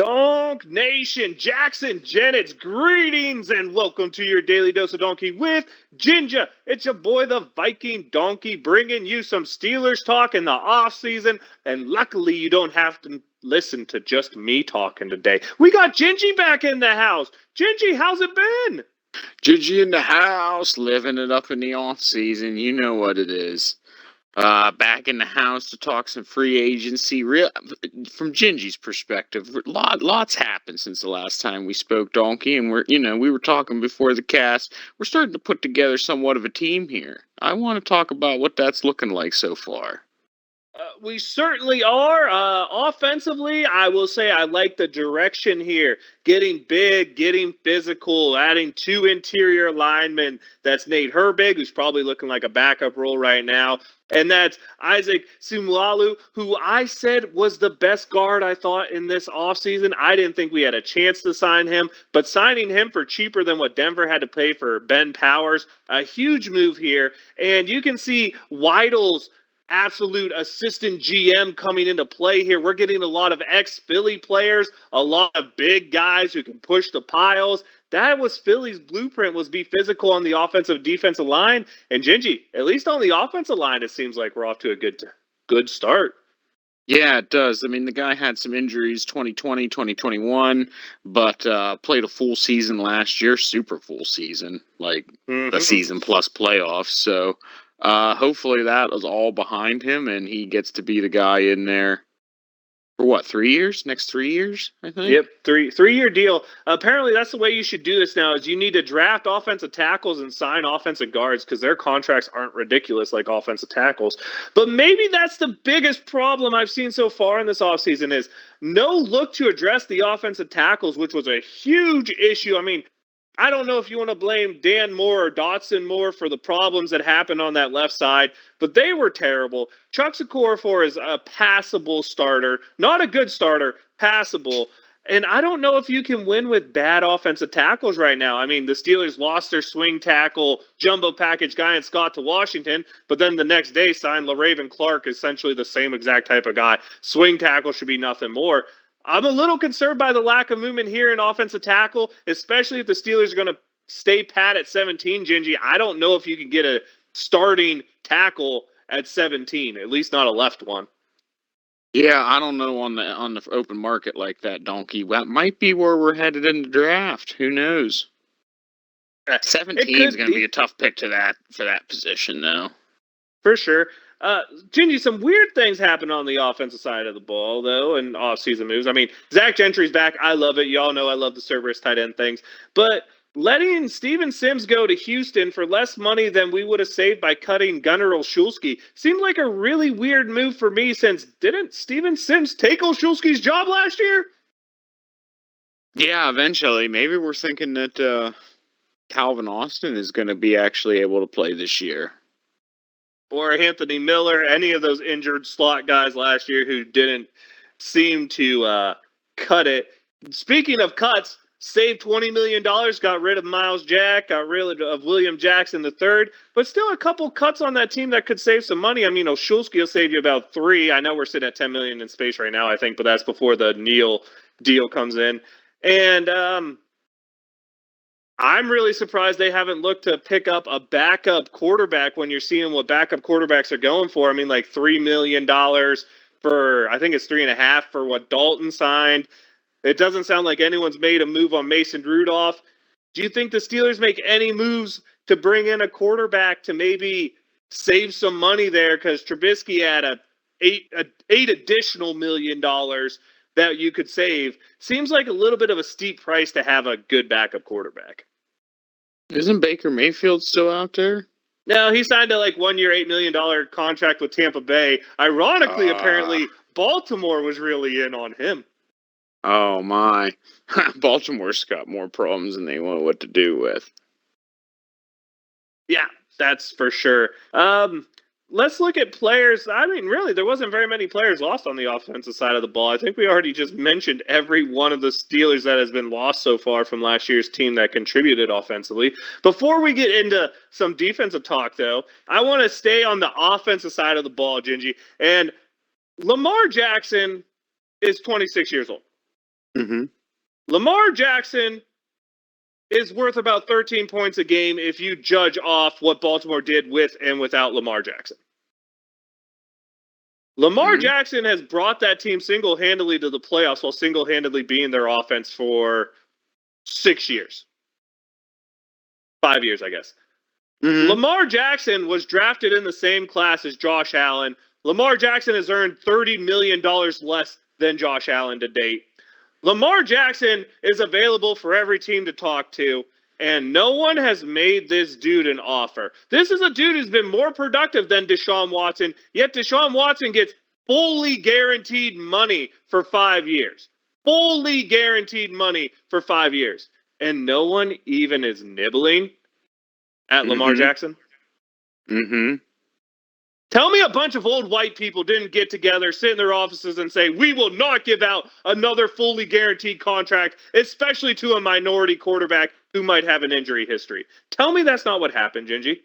Donk Nation, Jackson Gennett's greetings and welcome to your Daily Dose of Donkey with Gingy. It's your boy, the Viking Donkey, bringing you some Steelers talk in the offseason. And luckily, you don't have to listen to just me talking today. We got Gingy back in the house. Gingy, how's it been? Gingy in the house, living it up in the off season. You know what it is. Back in the house to talk some free agency. From Gingy's perspective, lots happened since the last time we spoke, Donkey, and we were talking before the cast. We're starting to put together somewhat of a team here. I want to talk about what that's looking like so far. We certainly are. Offensively, I will say I like the direction here. Getting big, getting physical, adding 2 interior linemen. That's Nate Herbig, who's probably looking like a backup role right now. And that's Isaac Sumlalu, who I said was the best guard I thought in this offseason. I didn't think we had a chance to sign him, but signing him for cheaper than what Denver had to pay for Ben Powers, a huge move here. And you can see Weidl's absolute assistant GM coming into play here. We're getting a lot of ex-Philly players, a lot of big guys who can push the piles. That was Philly's blueprint, was be physical on the offensive defensive line. And Gingy, at least on the offensive line, it seems like we're off to a good start. Yeah, it does. I mean, the guy had some injuries 2020, 2021, but played a full season last year, super full season, like a season plus playoffs. So hopefully that was all behind him, and he gets to be the guy in there for what, 3 years? Next 3 years, I think. Yep, three-year deal. Apparently, that's the way you should do this now. Is you need to draft offensive tackles and sign offensive guards because their contracts aren't ridiculous like offensive tackles. But maybe that's the biggest problem I've seen so far in this offseason is no look to address the offensive tackles, which was a huge issue. I mean, I don't know if you want to blame Dan Moore or Dotson Moore for the problems that happened on that left side, but they were terrible. Chuck Okorafor is a passable starter, not a good starter, passable. And I don't know if you can win with bad offensive tackles right now. I mean, the Steelers lost their swing tackle, jumbo package guy in Scott to Washington, but then the next day signed LaRaven Clark, essentially the same exact type of guy. Swing tackle should be nothing more. I'm a little concerned by the lack of movement here in offensive tackle, especially if the Steelers are going to stay pat at 17, Gingy. I don't know if you can get a starting tackle at 17, at least not a left one. Yeah, I don't know on the open market like that, Donkey. That might be where we're headed in the draft. Who knows? 17 is going to be a tough pick for that position, though. For sure. Gingy, some weird things happen on the offensive side of the ball, though, and off-season moves. I mean, Zach Gentry's back. I love it. Y'all know I love the Cerberus tight end things. But letting Steven Sims go to Houston for less money than we would have saved by cutting Gunnar Olszewski seemed like a really weird move for me since didn't Steven Sims take Olszewski's job last year? Yeah, eventually. Maybe we're thinking that Calvin Austin is going to be actually able to play this year. Or Anthony Miller, any of those injured slot guys last year who didn't seem to cut it. Speaking of cuts, saved $20 million, got rid of Miles Jack, got rid of William Jackson III, but still a couple cuts on that team that could save some money. I mean, Olszewski will save you about $3 million. I know we're sitting at $10 million in space right now, I think, but that's before the Neal deal comes in. And I'm really surprised they haven't looked to pick up a backup quarterback when you're seeing what backup quarterbacks are going for. I mean, like $3 million for, I think it's 3.5 for what Dalton signed. It doesn't sound like anyone's made a move on Mason Rudolph. Do you think the Steelers make any moves to bring in a quarterback to maybe save some money there? Because Trubisky had eight additional $1 million that you could save. Seems like a little bit of a steep price to have a good backup quarterback. Isn't Baker Mayfield still out there? No, he signed a 1 year, $8 million contract with Tampa Bay. Ironically, apparently, Baltimore was really in on him. Oh, my. Baltimore's got more problems than they know what to do with. Yeah, that's for sure. Let's look at players. I mean, really, there wasn't very many players lost on the offensive side of the ball. I think we already just mentioned every one of the Steelers that has been lost so far from last year's team that contributed offensively. Before we get into some defensive talk, though, I want to stay on the offensive side of the ball, Gingy. And Lamar Jackson is 26 years old. Mm-hmm. Lamar Jackson is worth about 13 points a game if you judge off what Baltimore did with and without Lamar Jackson. Lamar Mm-hmm. Jackson has brought that team single-handedly to the playoffs while single-handedly being their offense for 6 years. 5 years, I guess. Mm-hmm. Lamar Jackson was drafted in the same class as Josh Allen. Lamar Jackson has earned $30 million less than Josh Allen to date. Lamar Jackson is available for every team to talk to, and no one has made this dude an offer. This is a dude who's been more productive than Deshaun Watson, yet Deshaun Watson gets fully guaranteed money for 5 years. Fully guaranteed money for 5 years. And no one even is nibbling at Lamar Mm-hmm. Jackson. Mm-hmm. Tell me a bunch of old white people didn't get together, sit in their offices, and say, we will not give out another fully guaranteed contract, especially to a minority quarterback who might have an injury history. Tell me that's not what happened, Gingy.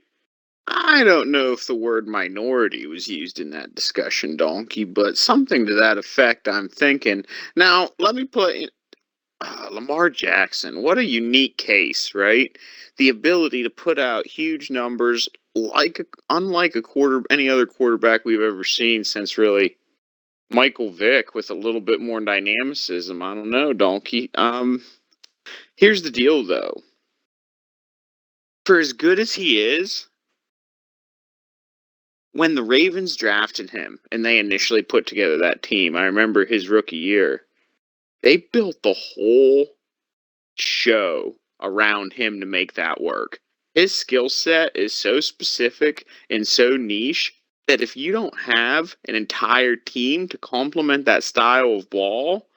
I don't know if the word minority was used in that discussion, Donkey, but something to that effect, I'm thinking. Now, let me put in, Lamar Jackson. What a unique case, right? The ability to put out huge numbers, unlike any other quarterback we've ever seen since really Michael Vick, with a little bit more dynamicism. I don't know, Donkey. Here's the deal, though. For as good as he is, when the Ravens drafted him and they initially put together that team, I remember his rookie year, they built the whole show around him to make that work. His skill set is so specific and so niche that if you don't have an entire team to complement that style of ball,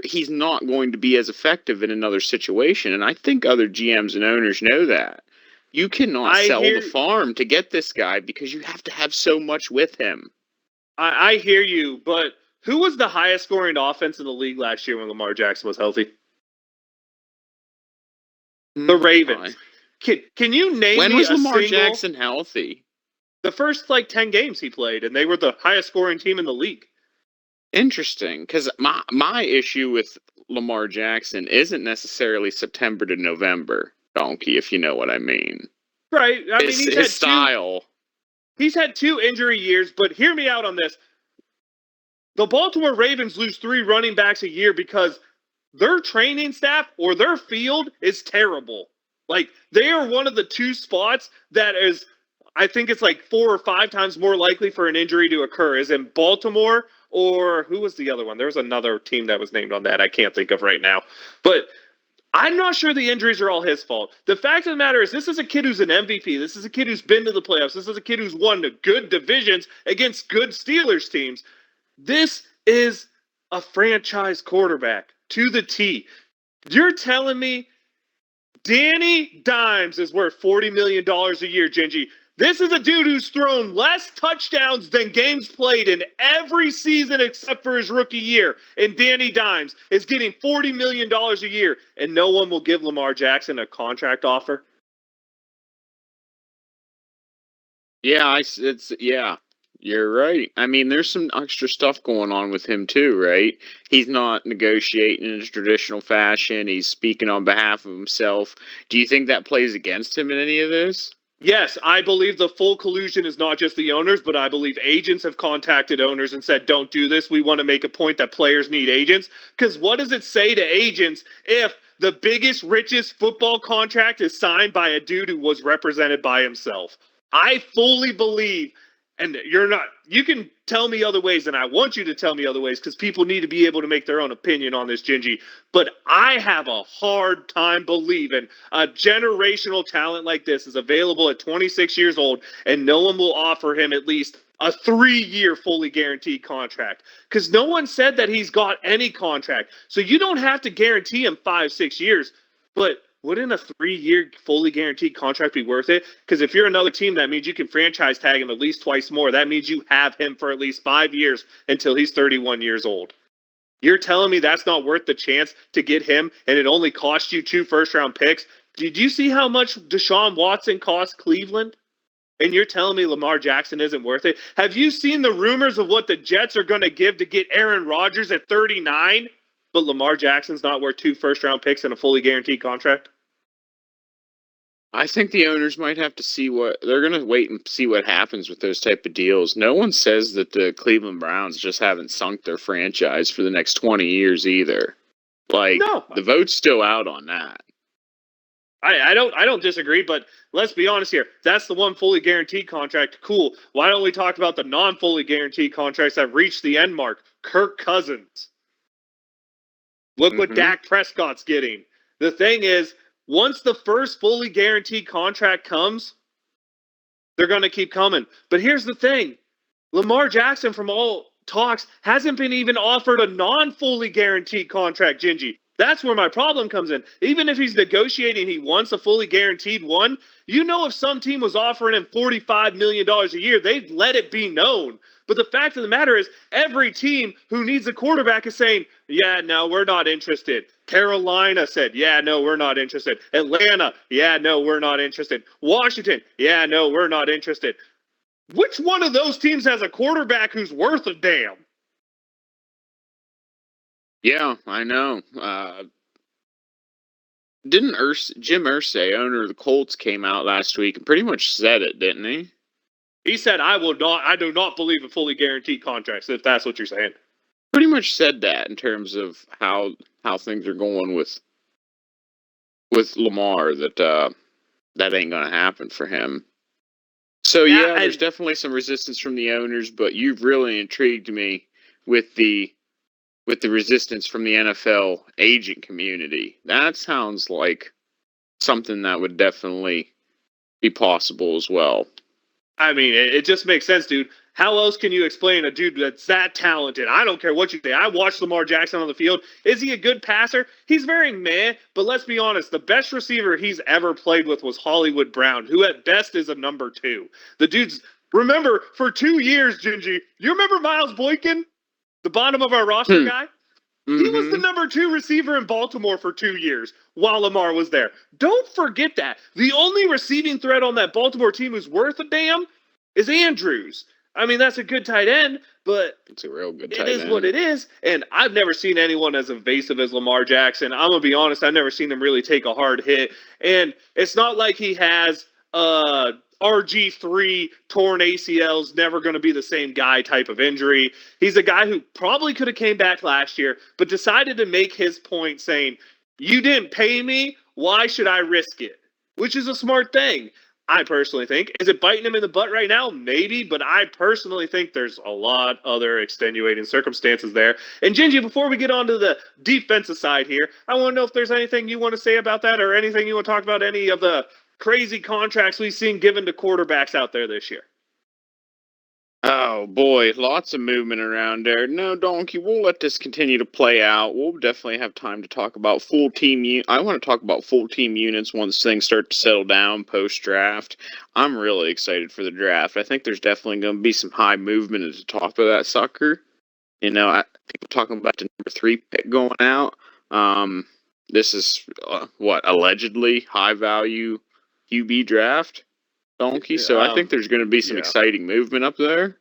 he's not going to be as effective in another situation. And I think other GMs and owners know that. You cannot sell the farm to get this guy because you have to have so much with him. I hear you, but who was the highest scoring offense in the league last year when Lamar Jackson was healthy? The Ravens. Can you name when me was a Lamar single, Jackson healthy? The first 10 games he played, and they were the highest scoring team in the league. Interesting, because my issue with Lamar Jackson isn't necessarily September to November, Donkey, if you know what I mean. Right. I mean, his style. He's had 2 injury years, but hear me out on this. The Baltimore Ravens lose 3 running backs a year because their training staff or their field is terrible. They are one of the 2 spots that is, I think it's 4 or 5 times more likely for an injury to occur, is in Baltimore, or who was the other one? There was another team that was named on that I can't think of right now. But I'm not sure the injuries are all his fault. The fact of the matter is, this is a kid who's an MVP. This is a kid who's been to the playoffs. This is a kid who's won the good divisions against good Steelers teams. This is a franchise quarterback to the T. You're telling me Danny Dimes is worth $40 million a year, Gingy. This is a dude who's thrown less touchdowns than games played in every season except for his rookie year. And Danny Dimes is getting $40 million a year, and no one will give Lamar Jackson a contract offer. Yeah, you're right. I mean, there's some extra stuff going on with him too, right? He's not negotiating in his traditional fashion. He's speaking on behalf of himself. Do you think that plays against him in any of this? Yes, I believe the full collusion is not just the owners, but I believe agents have contacted owners and said, don't do this. We want to make a point that players need agents. Because what does it say to agents if the biggest, richest football contract is signed by a dude who was represented by himself? I fully believe, and you can tell me other ways, and I want you to tell me other ways because people need to be able to make their own opinion on this, Gingy. But I have a hard time believing a generational talent like this is available at 26 years old and no one will offer him at least a 3-year fully guaranteed contract because no one said that he's got any contract. So you don't have to guarantee him 5-6 years, but wouldn't a 3-year fully guaranteed contract be worth it? Because if you're another team, that means you can franchise tag him at least twice more. That means you have him for at least 5 years until he's 31 years old. You're telling me that's not worth the chance to get him, and it only cost you 2 first-round picks? Did you see how much Deshaun Watson cost Cleveland? And you're telling me Lamar Jackson isn't worth it? Have you seen the rumors of what the Jets are going to give to get Aaron Rodgers at 39? but Lamar Jackson's not worth 2 first-round picks and a fully guaranteed contract? I think the owners might have to see they're going to wait and see what happens with those type of deals. No one says that the Cleveland Browns just haven't sunk their franchise for the next 20 years either. Like, No. the vote's still out on that. I don't disagree, but let's be honest here. That's the one fully guaranteed contract. Cool. Why don't we talk about the non-fully guaranteed contracts that reached the end mark? Kirk Cousins. Look what Dak Prescott's getting. The thing is, once the first fully guaranteed contract comes, they're going to keep coming. But here's the thing. Lamar Jackson, from all talks, hasn't been even offered a non-fully guaranteed contract, Gingy. That's where my problem comes in. Even if he's negotiating, he wants a fully guaranteed one. You know, if some team was offering him $45 million a year, they'd let it be known. But the fact of the matter is, every team who needs a quarterback is saying, yeah, no, we're not interested. Carolina said, yeah, no, we're not interested. Atlanta, yeah, no, we're not interested. Washington, yeah, no, we're not interested. Which one of those teams has a quarterback who's worth a damn? Yeah, I know. Didn't Jim Irsay, owner of the Colts, came out last week and pretty much said it, didn't he? He said, I do not believe in fully guaranteed contracts, if that's what you're saying. Pretty much said that in terms of how things are going with Lamar, that ain't going to happen for him. So yeah, there's definitely some resistance from the owners, but you've really intrigued me with the resistance from the NFL agent community. That sounds like something that would definitely be possible as well. I mean, it just makes sense, dude. How else can you explain a dude that's that talented? I don't care what you say. I watched Lamar Jackson on the field. Is he a good passer? He's very meh, but let's be honest. The best receiver he's ever played with was Hollywood Brown, who at best is a number 2. The dude's, remember, for 2 years, Gingy, you remember Miles Boykin? The bottom of our roster guy? He was the number 2 receiver in Baltimore for 2 years while Lamar was there. Don't forget that. The only receiving threat on that Baltimore team who's worth a damn is Andrews. I mean, that's a good tight end, but it's a real good tight end. It is what it is, and I've never seen anyone as invasive as Lamar Jackson. I'm going to be honest, I've never seen him really take a hard hit, and it's not like he has RG3 torn ACLs, never going to be the same guy type of injury. He's a guy who probably could have came back last year, but decided to make his point saying, you didn't pay me, why should I risk it? Which is a smart thing, I personally think. Is it biting him in the butt right now? Maybe, but I personally think there's a lot other extenuating circumstances there. And Gingy, before we get on to the defensive side here, I want to know if there's anything you want to say about that or anything you want to talk about, any of the crazy contracts we've seen given to quarterbacks out there this year. Oh boy, lots of movement around there. No, Donkey, we'll let this continue to play out. We'll definitely have time to talk about full team. I want to talk about full team units once things start to settle down post draft. I'm really excited for the draft. I think there's definitely going to be some high movement at the top of that sucker. You know, I think we're talking about the number 3 pick going out. This is allegedly high value QB draft, Donkey. So I think there's going to be some exciting movement up there.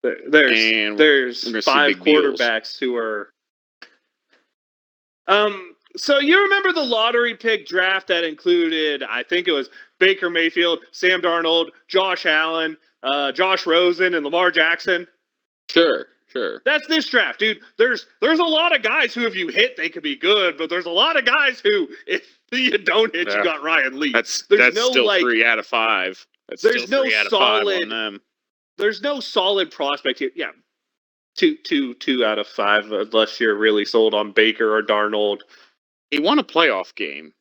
There's 5 quarterbacks who are. So you remember the lottery pick draft that included, I think it was Baker Mayfield, Sam Darnold, Josh Allen, Josh Rosen, and Lamar Jackson? Sure. That's this draft, dude. There's a lot of guys who, if you hit, they could be good, but there's a lot of guys who, if you don't hit, you got Ryan Lee. That's still 3 out of 5. There's no solid on them. There's no solid prospect here. Yeah, two out of 5, unless you're really sold on Baker or Darnold. He won a playoff game.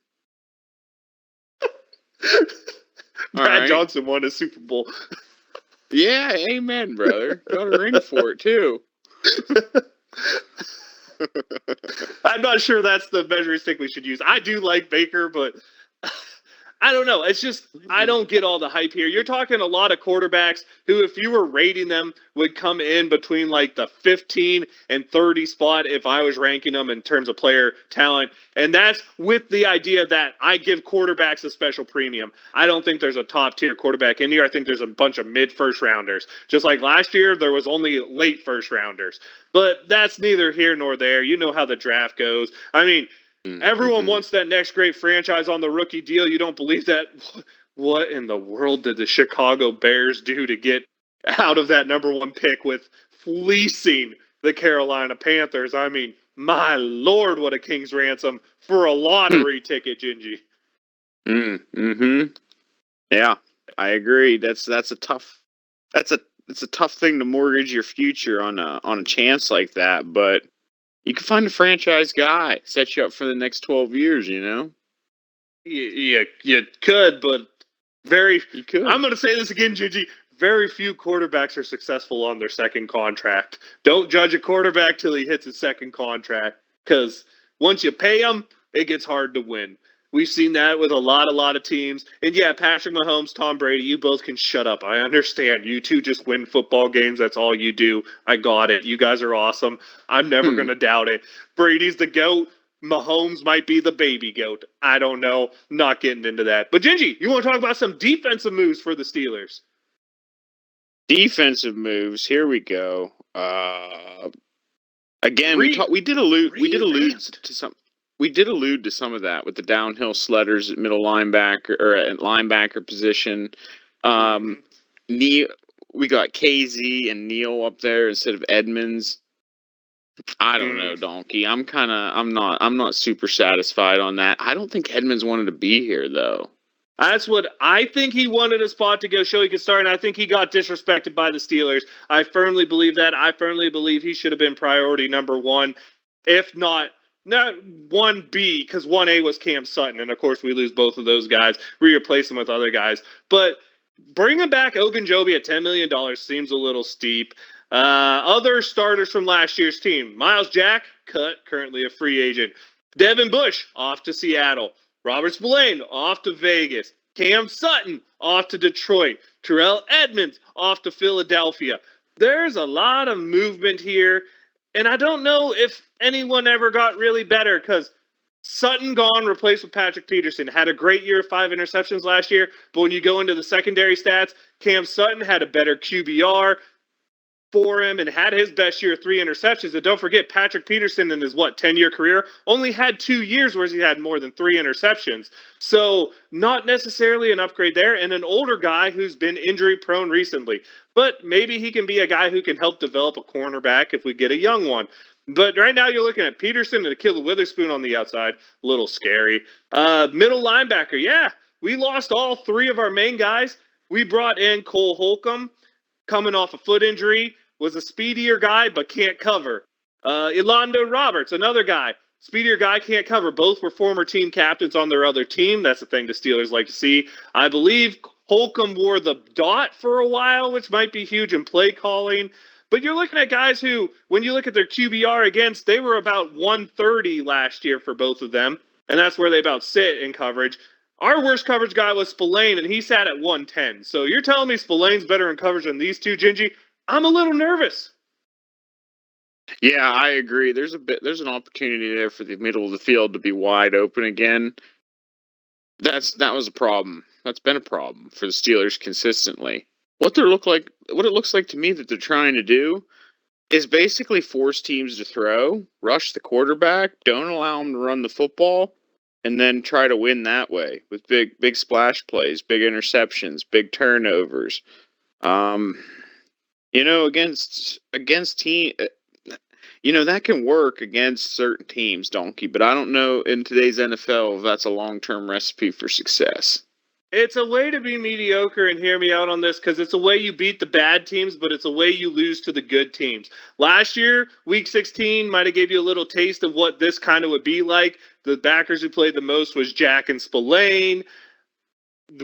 Brad Johnson won a Super Bowl. Yeah, amen, brother. Got a ring for it, too. I'm not sure that's the measuring stick we should use. I do like Baker, but I don't know. It's just I don't get all the hype here. You're talking a lot of quarterbacks who, if you were rating them, would come in between like the 15 and 30 spot if I was ranking them in terms of player talent. And that's with the idea that I give quarterbacks a special premium. I don't think there's a top tier quarterback in here. I think there's a bunch of mid first rounders. Just like last year, there was only late first rounders. But that's neither here nor there. You know how the draft goes. I mean, everyone wants that next great franchise on the rookie deal. You don't believe that? What in the world did the Chicago Bears do to get out of that number one pick with fleecing the Carolina Panthers? I mean, my Lord, what a king's ransom for a lottery ticket, Gingy. Yeah, I agree. It's a tough thing to mortgage your future on a chance like that, but you can find a franchise guy, set you up for the next 12 years, you know? You could, but You could. I'm going to say this again, Gingy. Very few quarterbacks are successful on their second contract. Don't judge a quarterback till he hits his second contract, because once you pay him, it gets hard to win. We've seen that with a lot of teams. And yeah, Patrick Mahomes, Tom Brady, you both can shut up. I understand. You two just win football games. That's all you do. I got it. You guys are awesome. I'm never going to doubt it. Brady's the GOAT. Mahomes might be the baby goat. I don't know. Not getting into that. But Gingy, you want to talk about some defensive moves for the Steelers? Defensive moves. Here we go. Again, we did allude to some. We did allude to some of that with the downhill sledders at middle linebacker or at linebacker position. We got KZ and Neal up there instead of Edmonds. I don't know, Donkey. I'm not super satisfied on that. I don't think Edmonds wanted to be here though. That's what I think. He wanted a spot to go show he could start, and I think he got disrespected by the Steelers. I firmly believe that. I firmly believe he should have been priority number one, if not 1B, because 1A was Cam Sutton, and of course we lose both of those guys. We replace them with other guys. But bringing back Ogunjobi at $10 million seems a little steep. Other starters from last year's team. Miles Jack, cut, currently a free agent. Devin Bush, off to Seattle. Robert Spillane, off to Vegas. Cam Sutton, off to Detroit. Terrell Edmonds, off to Philadelphia. There's a lot of movement here, and I don't know if anyone ever got really better, because Sutton gone, replaced with Patrick Peterson. Had a great year, 5 interceptions last year, but when you go into the secondary stats, Cam Sutton had a better QBR for him and had his best year, 3 interceptions. And don't forget, Patrick Peterson in his 10-year career only had 2 years where he had more than 3 interceptions. So not necessarily an upgrade there, and an older guy who's been injury prone recently. But maybe he can be a guy who can help develop a cornerback if we get a young one. But right now you're looking at Peterson and Ahkello Witherspoon on the outside. A little scary. Middle linebacker, yeah. We lost all 3 of our main guys. We brought in Cole Holcomb, coming off a foot injury, was a speedier guy but can't cover. Elondo Roberts, another guy. Speedier guy, can't cover. Both were former team captains on their other team. That's the thing the Steelers like to see. I believe Holcomb wore the dot for a while, which might be huge in play calling. But you're looking at guys who, when you look at their QBR against, they were about 130 last year for both of them. And that's where they about sit in coverage. Our worst coverage guy was Spillane, and he sat at 110. So you're telling me Spillane's better in coverage than these two, Gingy? I'm a little nervous. Yeah, I agree. There's an opportunity there for the middle of the field to be wide open again. That was a problem. That's been a problem for the Steelers consistently. What it looks like to me that they're trying to do is basically force teams to throw, rush the quarterback, don't allow them to run the football, and then try to win that way with big splash plays, big interceptions, big turnovers. Against team, that can work against certain teams, Donkey. But I don't know in today's NFL if that's a long-term recipe for success. It's a way to be mediocre, and hear me out on this, because it's a way you beat the bad teams, but it's a way you lose to the good teams. Last year, Week 16 might have gave you a little taste of what this kind of would be like. The backers who played the most was Jack and Spillane.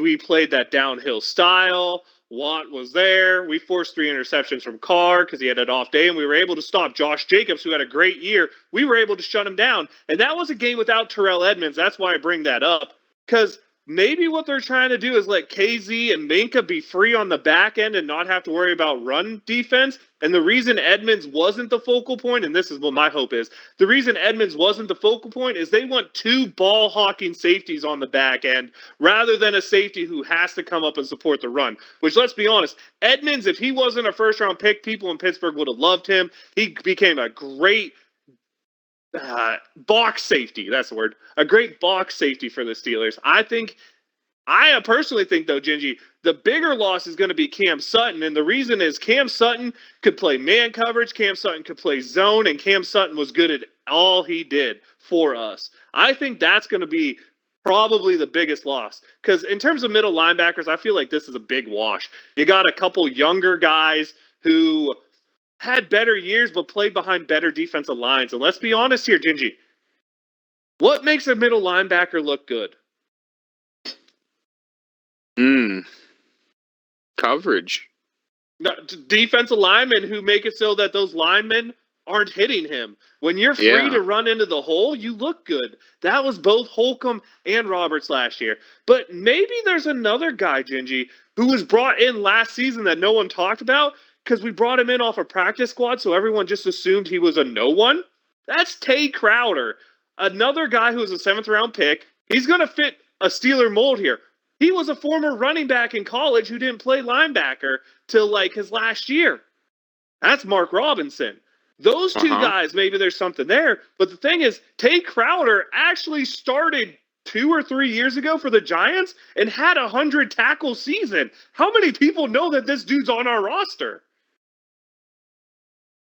We played that downhill style. Watt was there. We forced 3 interceptions from Carr because he had an off day, and we were able to stop Josh Jacobs, who had a great year. We were able to shut him down, and that was a game without Terrell Edmonds. That's why I bring that up, because maybe what they're trying to do is let KZ and Minka be free on the back end and not have to worry about run defense. And the reason Edmonds wasn't the focal point, and this is what my hope is, the reason Edmonds wasn't the focal point is they want two ball hawking safeties on the back end rather than a safety who has to come up and support the run. Which, let's be honest, Edmonds, if he wasn't a first round pick, people in Pittsburgh would have loved him. He became a great box safety. That's the word. A great box safety for the Steelers. I personally think, though, Gingy, the bigger loss is going to be Cam Sutton. And the reason is Cam Sutton could play man coverage, Cam Sutton could play zone, and Cam Sutton was good at all he did for us. I think that's going to be probably the biggest loss. Because in terms of middle linebackers, I feel like this is a big wash. You got a couple younger guys who had better years but played behind better defensive lines. And let's be honest here, Gingy. What makes a middle linebacker look good? Coverage. Defensive linemen who make it so that those linemen aren't hitting him. When you're free to run into the hole, you look good. That was both Holcomb and Roberts last year. But maybe there's another guy, Gingy, who was brought in last season that no one talked about because we brought him in off a practice squad, so everyone just assumed he was a no one. That's Tay Crowder, another guy who was a 7th-round pick. He's going to fit a Steeler mold here. He was a former running back in college who didn't play linebacker till like his last year. That's Mark Robinson. Those two guys, maybe there's something there. But the thing is, Tay Crowder actually started 2 or 3 years ago for the Giants and had a 100-tackle season. How many people know that this dude's on our roster?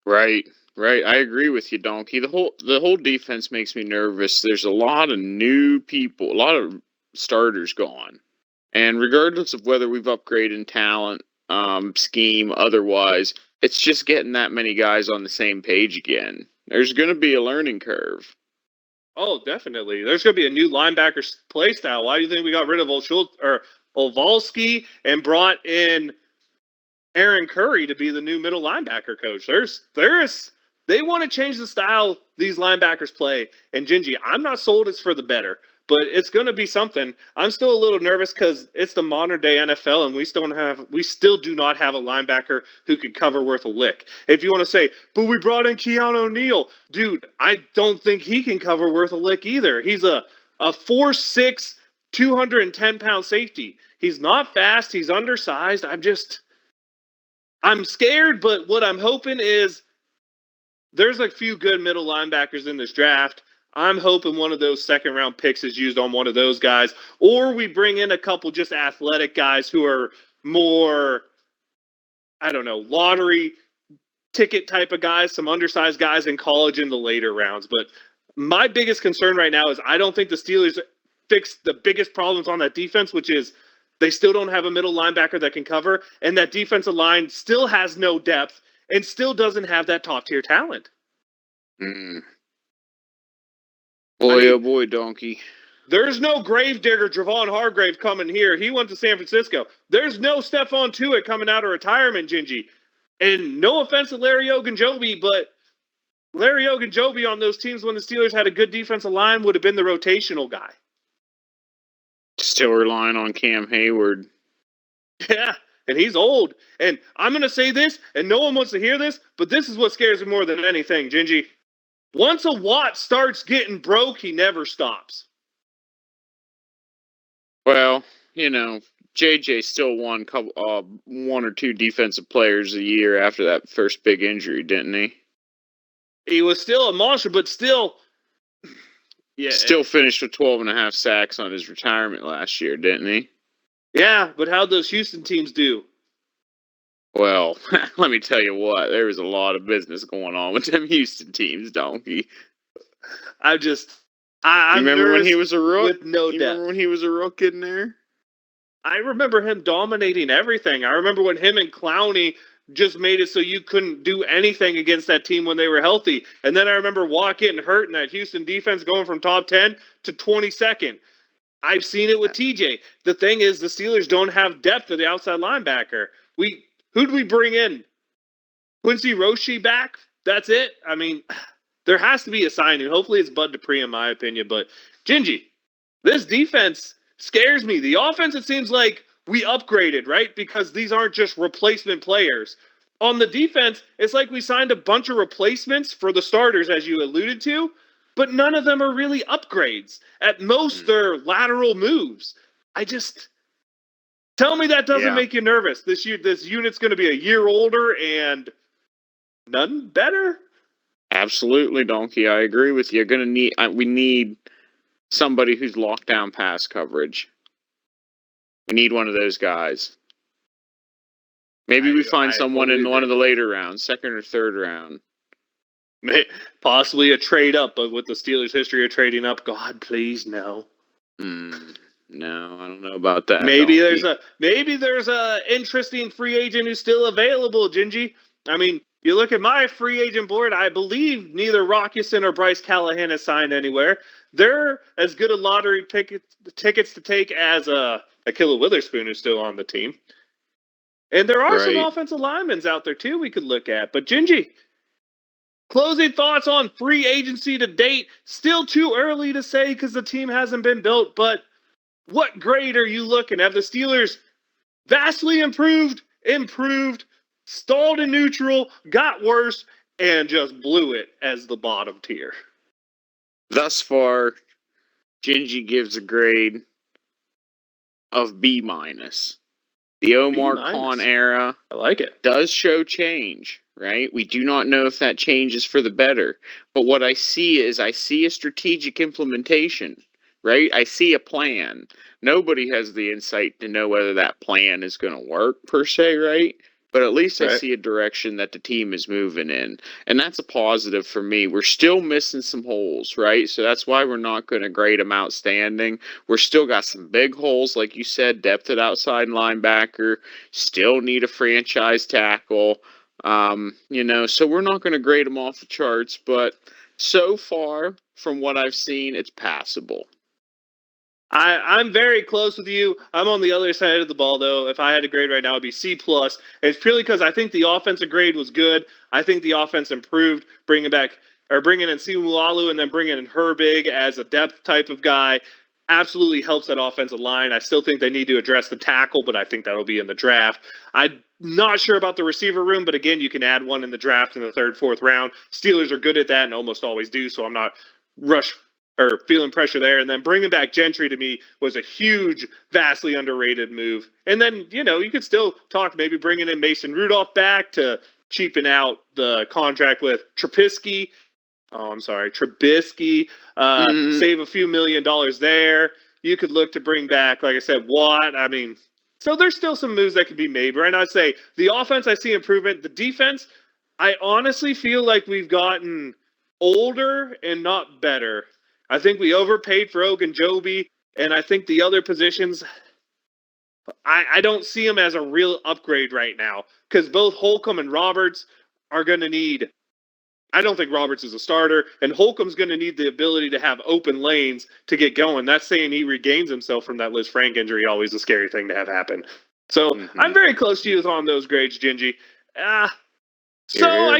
Right. I agree with you, Donkey. The whole defense makes me nervous. There's a lot of new people, a lot of starters gone. And regardless of whether we've upgraded in talent, scheme, otherwise, it's just getting that many guys on the same page again. There's going to be a learning curve. Oh, definitely. There's going to be a new linebacker play style. Why do you think we got rid of Olvalski and brought in Aaron Curry to be the new middle linebacker coach? They want to change the style these linebackers play. And Gingy, I'm not sold it's for the better, but it's going to be something. I'm still a little nervous because it's the modern day NFL, and we still do not have a linebacker who can cover worth a lick. If you want to say, but we brought in Keanu O'Neal, dude, I don't think he can cover worth a lick either. He's a 4'6", 210-pound safety. He's not fast. He's undersized. I'm scared, but what I'm hoping is there's a few good middle linebackers in this draft. I'm hoping one of those second-round picks is used on one of those guys, or we bring in a couple just athletic guys who are more, I don't know, lottery ticket type of guys, some undersized guys in college in the later rounds. But my biggest concern right now is I don't think the Steelers fix the biggest problems on that defense, which is they still don't have a middle linebacker that can cover, and that defensive line still has no depth and still doesn't have that top-tier talent. Oh boy, Donkey. There's no gravedigger Javon Hargrave coming here. He went to San Francisco. There's no Stephon Tuitt coming out of retirement, Gingy. And no offense to Larry Ogunjobi, but Larry Ogunjobi on those teams when the Steelers had a good defensive line would have been the rotational guy. Still relying on Cam Hayward. Yeah, and he's old. And I'm going to say this, and no one wants to hear this, but this is what scares me more than anything, Gingy. Once a Watt starts getting broke, he never stops. Well, JJ still won one or two defensive players a year after that first big injury, didn't he? He was still a monster, but still... Yeah, still finished with 12.5 sacks on his retirement last year, didn't he? Yeah, but how'd those Houston teams do? Well, let me tell you what, there was a lot of business going on with them Houston teams, Donkey. I'm remember when he was a rook? With no depth. Remember when he was a rook in there? I remember him dominating everything. I remember when him and Clowney just made it so you couldn't do anything against that team when they were healthy. And then I remember Watt getting hurt and that Houston defense going from top 10 to 22nd. I've seen it with TJ. The thing is, the Steelers don't have depth at the outside linebacker. Who'd we bring in? Quincy Roche back? That's it? I mean, there has to be a signing. Hopefully it's Bud Dupree, in my opinion. But, Gingy, this defense, scares me. The offense, it seems like we upgraded, right? Because these aren't just replacement players. On the defense, it's like we signed a bunch of replacements for the starters, as you alluded to, but none of them are really upgrades. At most, they're lateral moves. I just tell me that doesn't make you nervous. This unit's going to be a year older and none better. Absolutely, Donkey. I agree with you. We need somebody who's locked down pass coverage. We need one of those guys. Maybe we find someone in one of the later rounds, second or third round. Possibly a trade up, but with the Steelers' history of trading up, God, please no. No, I don't know about that. Maybe there's a interesting free agent who's still available, Gingy. I mean, you look at my free agent board, I believe neither Rockison or Bryce Callahan has signed anywhere. They're as good a lottery tickets to take as Akilla Witherspoon, who's still on the team. And there are some offensive linemen out there, too, we could look at. But, Gingy, closing thoughts on free agency to date. Still too early to say because the team hasn't been built, but what grade are you looking at? The Steelers vastly improved, stalled in neutral, got worse, and just blew it as the bottom tier. Thus far, Gingy gives a grade of B-. The Omar Khan era, I like it, does show change, right? We do not know if that change is for the better. But what I see is a strategic implementation, right? I see a plan. Nobody has the insight to know whether that plan is going to work per se, right? But at least I see a direction that the team is moving in. And that's a positive for me. We're still missing some holes, right? So that's why we're not going to grade them outstanding. We're still got some big holes, like you said, depth at outside linebacker. Still need a franchise tackle. So we're not going to grade them off the charts. But so far, from what I've seen, it's passable. I'm very close with you. I'm on the other side of the ball, though. If I had a grade right now, it would be C+. It's purely because I think the offensive grade was good. I think the offense improved, bringing in Simualu and then bringing in Herbig as a depth type of guy absolutely helps that offensive line. I still think they need to address the tackle, but I think that'll be in the draft. I'm not sure about the receiver room, but again, you can add one in the draft in the third, fourth round. Steelers are good at that and almost always do, so I'm not feeling pressure there. And then bringing back Gentry to me was a huge, vastly underrated move. And then, you could still talk maybe bringing in Mason Rudolph back to cheapen out the contract with Trubisky. Save a few $1 million there. You could look to bring back, like I said, Watt. I mean, so there's still some moves that could be made. Right now, I'd say the offense, I see improvement. The defense, I honestly feel like we've gotten older and not better. I think we overpaid for Ogunjobi, and I think the other positions, I don't see them as a real upgrade right now because both Holcomb and Roberts are going to need. I don't think Roberts is a starter, and Holcomb's going to need the ability to have open lanes to get going. That's saying he regains himself from that Liz Frank injury, always a scary thing to have happen. So I'm very close to you on those grades, Gingy. I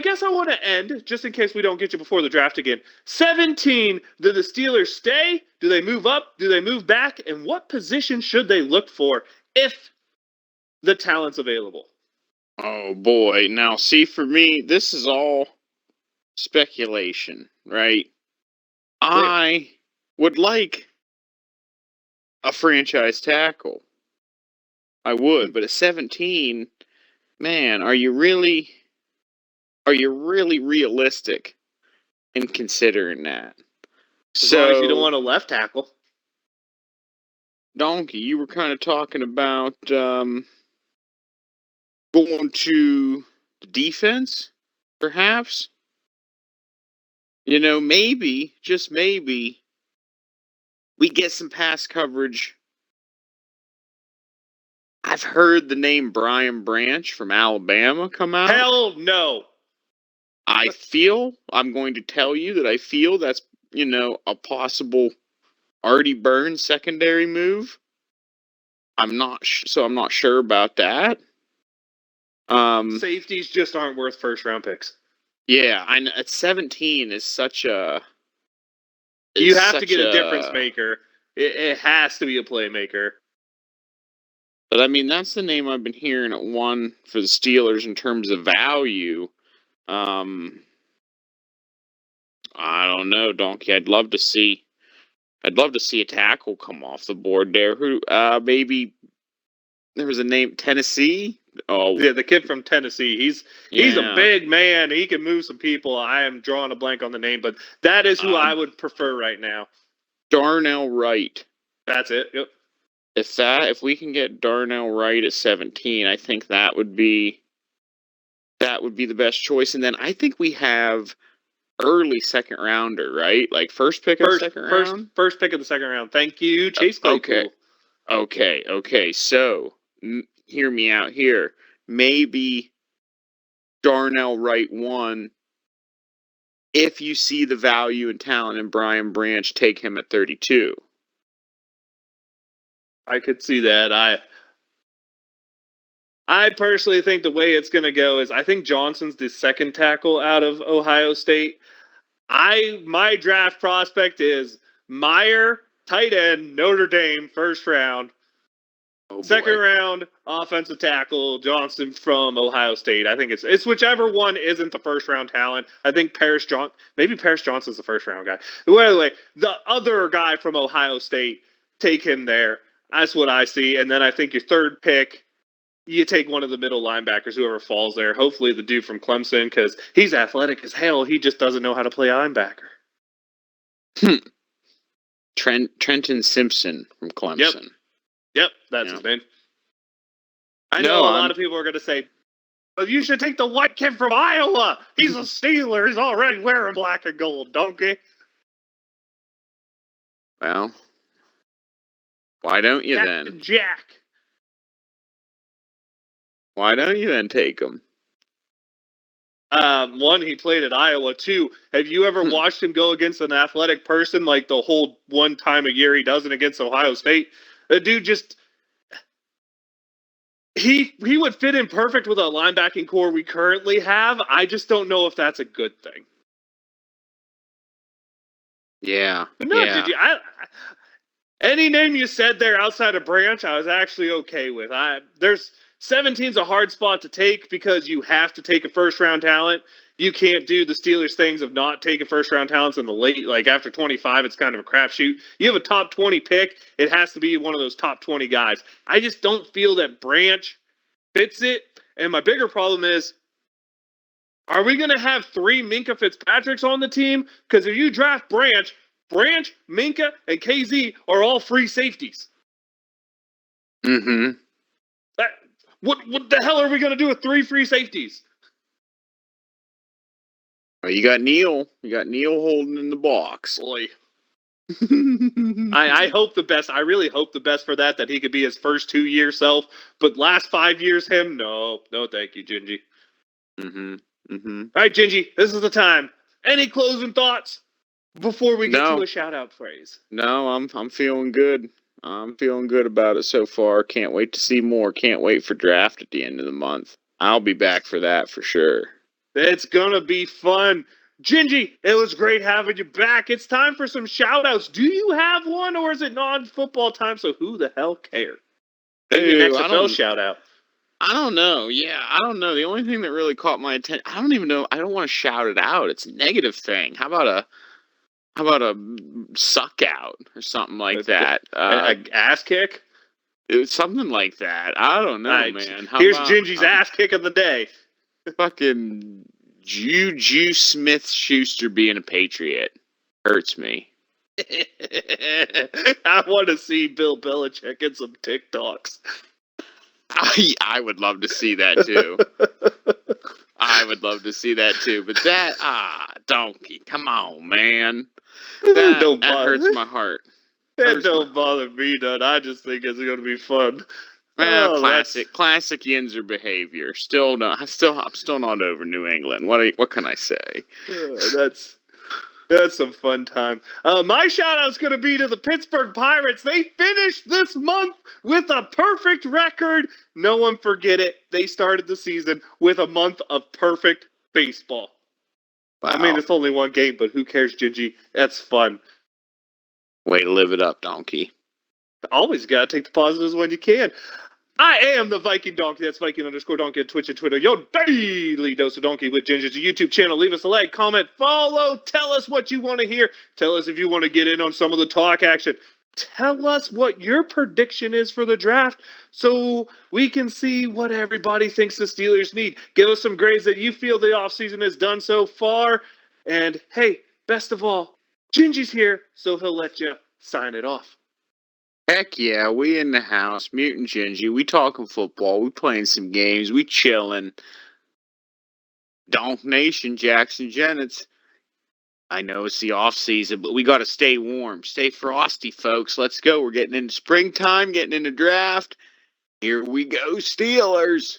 guess I want to end, just in case we don't get you before the draft again. 17, do the Steelers stay? Do they move up? Do they move back? And what position should they look for if the talent's available? Oh, boy. Now, see, for me, this is all speculation, right? I would like a franchise tackle. I would, but at 17, man, are you really realistic in considering that? As long as you don't want a left tackle. Donkey, you were kind of talking about going to the defense, perhaps? Maybe, just maybe, we get some pass coverage. I've heard the name Brian Branch from Alabama come out. Hell no. I'm going to tell you that I feel that's, a possible Artie Burns secondary move. I'm not sure about that. Safeties just aren't worth first-round picks. Yeah, at 17 is such a... You have to get a difference maker. It has to be a playmaker. But I mean, that's the name I've been hearing at one for the Steelers in terms of value. I don't know, Donkey. I'd love to see a tackle come off the board there. Who? Maybe there was a name, Tennessee. Oh, Yeah, the kid from Tennessee. He's a yeah. big man. He can move some people. I am drawing a blank on the name, but that is who I would prefer right now. Darnell Wright. That's it. Yep. If we can get Darnell Wright at 17, I think that would be the best choice. And then I think we have early second rounder, right? Like first pick of the second round? First pick of the second round. Thank you, Chase Claypool. Okay. So, hear me out here. Maybe Darnell Wright 1. If you see the value and talent in Brian Branch, take him at 32. I could see that. I personally think the way it's going to go is I think Johnson's the second tackle out of Ohio State. My draft prospect is Meyer, tight end, Notre Dame, first round. Second round, offensive tackle, Johnson from Ohio State. I think it's whichever one isn't the first round talent. I think maybe Paris Johnson's the first round guy. Well, anyway, the other guy from Ohio State, take him there. That's what I see. And then I think your third pick, you take one of the middle linebackers, whoever falls there. Hopefully the dude from Clemson, because he's athletic as hell. He just doesn't know how to play linebacker. Trenton Simpson from Clemson. Yep, that's his name. I know a lot of people are going to say, well, you should take the white kid from Iowa. He's a Steeler. He's already wearing black and gold, donkey. Well, why don't you then? Jack. Why don't you then take him? One, he played at Iowa. Two, have you ever watched him go against an athletic person like the whole one time a year he does it against Ohio State? The dude just... He would fit in perfect with a linebacking core we currently have. I just don't know if that's a good thing. Yeah. But no, did you? Any name you said there outside of Branch, I was actually okay with. 17's a hard spot to take because you have to take a first-round talent. You can't do the Steelers things of not taking first-round talents in the late, like after 25, it's kind of a crapshoot. You have a top 20 pick, it has to be one of those top 20 guys. I just don't feel that Branch fits it. And my bigger problem is, are we going to have 3 Minkah Fitzpatricks on the team? Because if you draft Branch, Minkah, and KZ are all free safeties. Mm-hmm. What the hell are we going to do with 3 free safeties? Well, you got Neil. You got Neil holding in the box. Boy. I hope the best. I really hope the best for that he could be his first 2-year self. But last 5 years, him, no, thank you, Gingy. Mm-hmm. Mm-hmm. All right, Gingy, this is the time. Any closing thoughts before we get to a shout-out phrase? No, I'm feeling good. I'm feeling good about it so far. Can't wait to see more. Can't wait for draft at the end of the month. I'll be back for that for sure. It's gonna be fun. Gingy, it was great having you back. It's time for some shout-outs. Do you have one, or is it non-football time, so who the hell cares? Maybe an XFL shout-out. I don't know. Yeah, I don't know. The only thing that really caught my attention, I don't even know. I don't want to shout it out. It's a negative thing. How about a suck out or something like that? An ass kick? It was something like that. I don't know, man. Here's Gingy's ass kick of the day. Fucking Juju Smith-Schuster being a Patriot hurts me. I want to see Bill Belichick in some TikToks. I would love to see that too. I would love to see that too. But donkey, come on, man. That hurts my heart. That don't bother me none. I just think it's going to be fun. Well, classic Yinzer behavior. I'm still not over New England. What can I say? That's some fun time. My shout-out's going to be to the Pittsburgh Pirates. They finished this month with a perfect record. No one forget it. They started the season with a month of perfect baseball. Wow. I mean, it's only one game, but who cares, Gingy? That's fun. Way to live it up, Donkey. Always got to take the positives when you can. I am the Viking Donkey. That's Viking_Donkey on Twitch and Twitter. Your daily dose of Donkey with Gingy's YouTube channel. Leave us a like, comment, follow. Tell us what you want to hear. Tell us if you want to get in on some of the talk action. Tell us what your prediction is for the draft so we can see what everybody thinks the Steelers need. Give us some grades that you feel the offseason has done so far. And hey, best of all, Gingy's here, so he'll let you sign it off. Heck yeah, we in the house, Mutant Gingy. We talking football. We playing some games. We chilling. Donk Nation, Jackson Jennings. I know it's the off season, but we got to stay warm, stay frosty, folks. Let's go. We're getting into springtime, getting into draft. Here we go, Steelers.